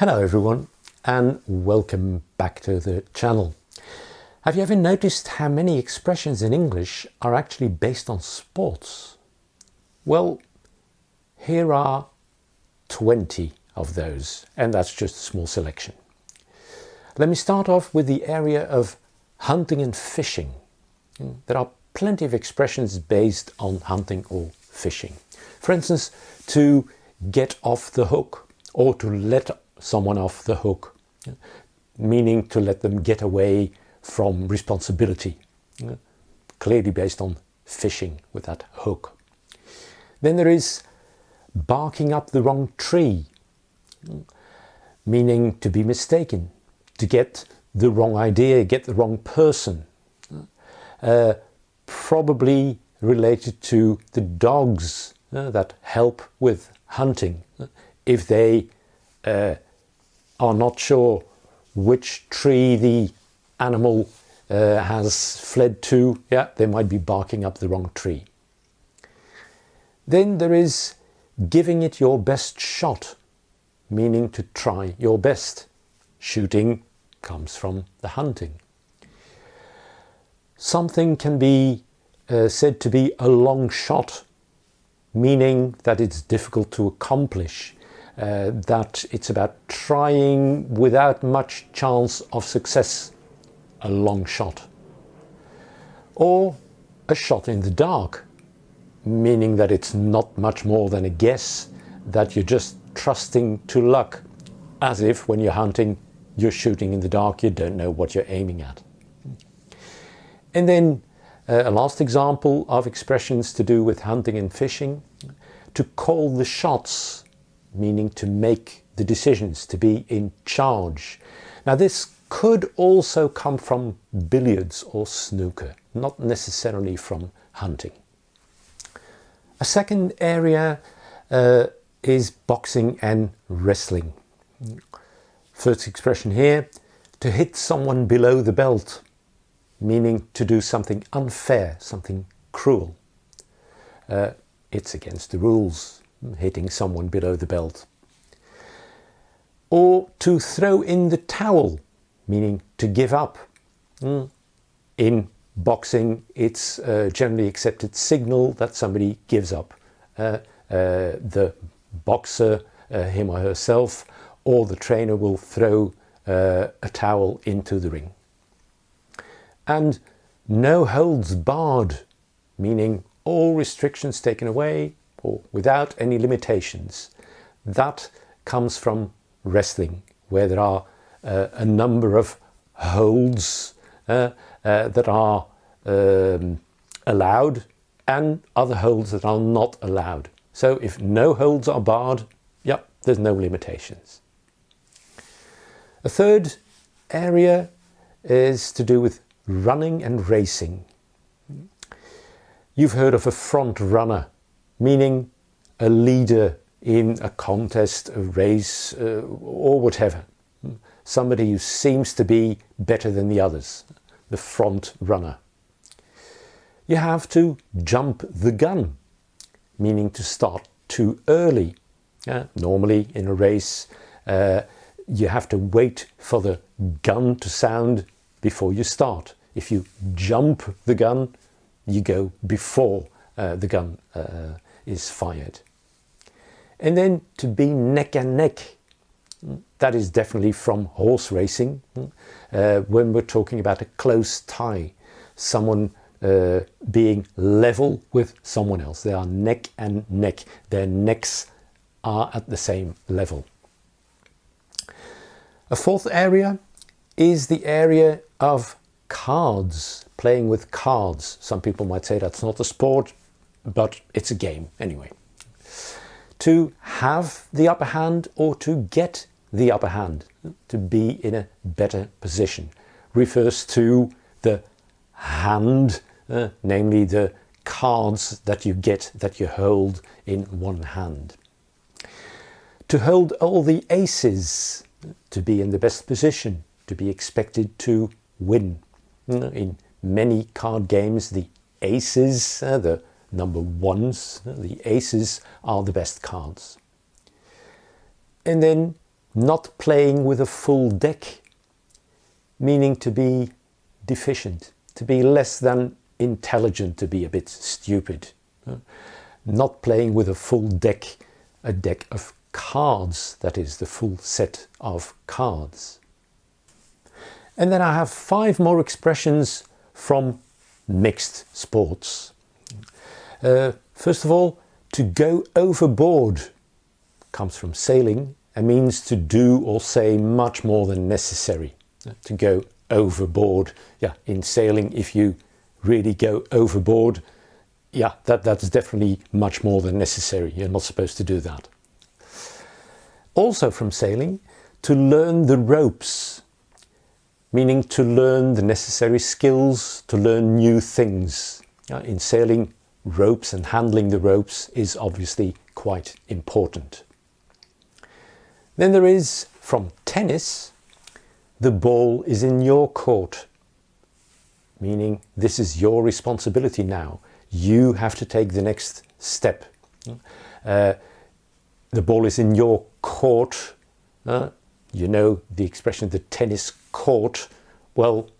Hello everyone and welcome back to the channel. Have you ever noticed how many expressions in English are actually based on sports? Well, here are 20 of those, and that's just a small selection. Let me start off with the area of hunting and fishing. There are plenty of expressions based on hunting or fishing. For instance, to get off the hook or to let someone off the hook, meaning to let them get away from responsibility, clearly based on fishing with that hook. Then there is barking up the wrong tree, meaning to be mistaken, to get the wrong idea, get the wrong person. Probably related to the dogs that help with hunting. If they are not sure which tree the animal has fled to, they might be barking up the wrong tree. Then there is giving it your best shot, meaning to try your best. Shooting comes from the hunting. Something can be said to be a long shot, meaning that it's difficult to accomplish, that it's about trying without much chance of success, a long shot. Or a shot in the dark, meaning that it's not much more than a guess, that you're just trusting to luck, as if when you're hunting, you're shooting in the dark, you don't know what you're aiming at. And then a last example of expressions to do with hunting and fishing, to call the shots, meaning to make the decisions, to be in charge. Now this could also come from billiards or snooker, not necessarily from hunting. A second area is boxing and wrestling. First expression here, to hit someone below the belt, meaning to do something unfair, something cruel. It's against the rules, hitting someone below the belt. Or to throw in the towel, meaning to give up. In boxing, it's a generally accepted signal that somebody gives up. The boxer, him or herself, or the trainer will throw a towel into the ring. And no holds barred, meaning all restrictions taken away or without any limitations. That comes from wrestling, where there are a number of holds that are allowed and other holds that are not allowed. So if no holds are barred, there's no limitations. A third area is to do with running and racing. You've heard of a front runner, meaning a leader in a contest, a race, or whatever. Somebody who seems to be better than the others, the front runner. You have to jump the gun, meaning to start too early. Normally in a race, you have to wait for the gun to sound before you start. If you jump the gun, you go before the gun is fired. And then to be neck and neck, that is definitely from horse racing. When we're talking about a close tie, someone being level with someone else. They are neck and neck. Their necks are at the same level. A fourth area is the area of cards, playing with cards. Some people might say that's not a sport, but it's a game anyway. To have the upper hand or to get the upper hand, to be in a better position, refers to the hand, namely the cards that you get, that you hold in one hand. To hold all the aces, to be in the best position, to be expected to win. In many card games, the aces, the number ones, the aces are the best cards. And then Not playing with a full deck, meaning to be deficient, to be less than intelligent, to be a bit stupid. Not playing with a full deck, a deck of cards, that is the full set of cards. And then I have 5 more expressions from mixed sports. First of all, to go overboard comes from sailing and means to do or say much more than necessary. To go overboard, yeah, in sailing, if you really go overboard, yeah, that's definitely much more than necessary. You're not supposed to do that. Also from sailing, to learn the ropes, meaning to learn the necessary skills, to learn new things. In sailing, ropes and handling the ropes is obviously quite important. Then there is, from tennis, the ball is in your court, meaning this is your responsibility now. You have to take the next step. The ball is in your court. You know the expression, the tennis court. Well,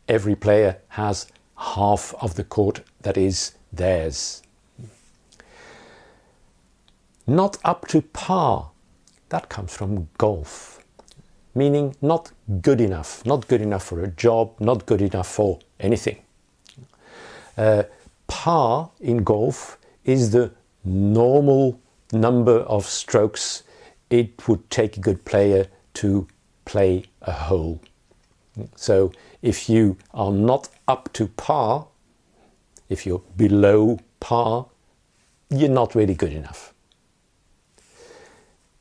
every player has half of the court that is theirs. Not up to par. That comes from golf, meaning not good enough for a job, not good enough for anything. Par in golf is the normal number of strokes it would take a good player to play a hole. So if you are not up to par, if you're below par, you're not really good enough.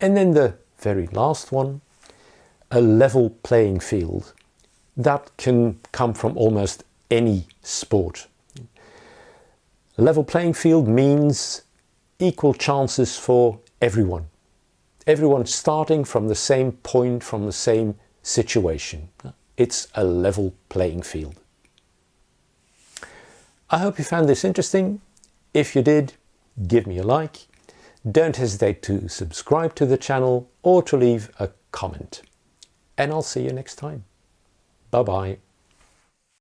And then the very last one, a level playing field. That can come from almost any sport. A level playing field means equal chances for everyone. Everyone starting from the same point, from the same situation. It's a level playing field. I hope you found this interesting. If you did, give me a like. Don't hesitate to subscribe to the channel or to leave a comment. And I'll see you next time. Bye bye.